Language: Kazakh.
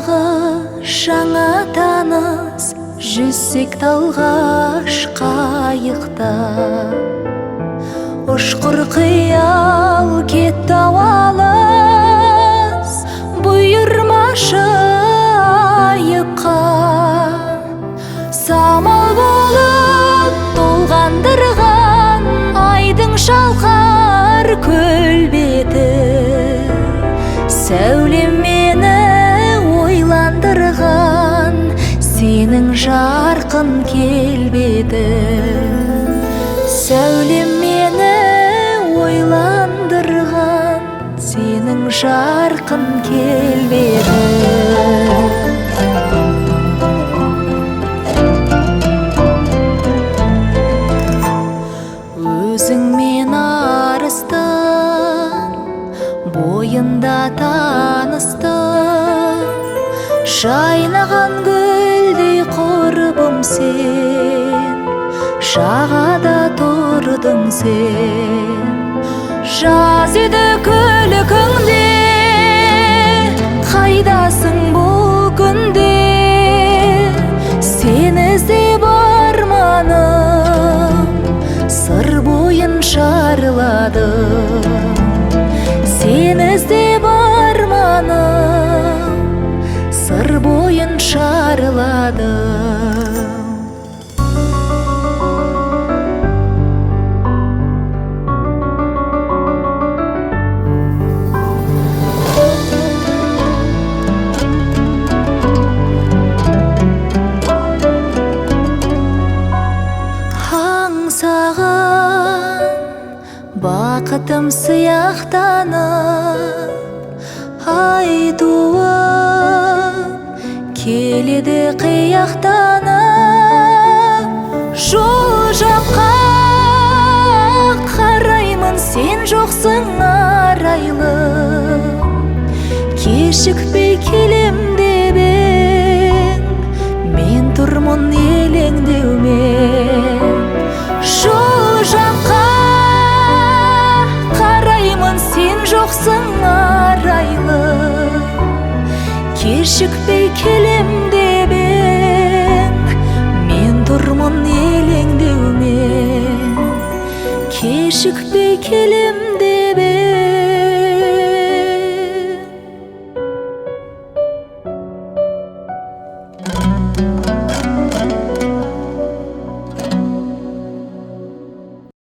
Аңсағы жаңа таныс, жүзсек талғаш қайықта. Ұшқыр қиял кетті алыс, бұйырмашы айыпқа. Самал болып толғандырған айдың шалқар көл беті, сәулем мені ойландырған сенің жарқын келбеті. Сәулем мені ойландырған сенің жарқын келбеті. Өзіңмен арыстың, бойында таныстың, жайнаған гүлдей құрбым сен, жағада тұрдың сен. Жаз еді күлкіңде, қайдасың бұл күнде? Сені іздеп арманым сыр бойын шарладым. Сені іздеп арманым сыр бойын шарладым. Аңсаған бақытым сияқтанып, ай туып келеді қияқтанып. Жол жаққа қараймын, сен жоқсың арайлы. Кешікпей келем деп ең, мен тұрмын елеңдеумен. Жол жаққа қараймын, сен жоқсың арайлы. Кешікпей келем деп ең, мен тұрмын елеңдеумен. Кешікпей келем деп ең.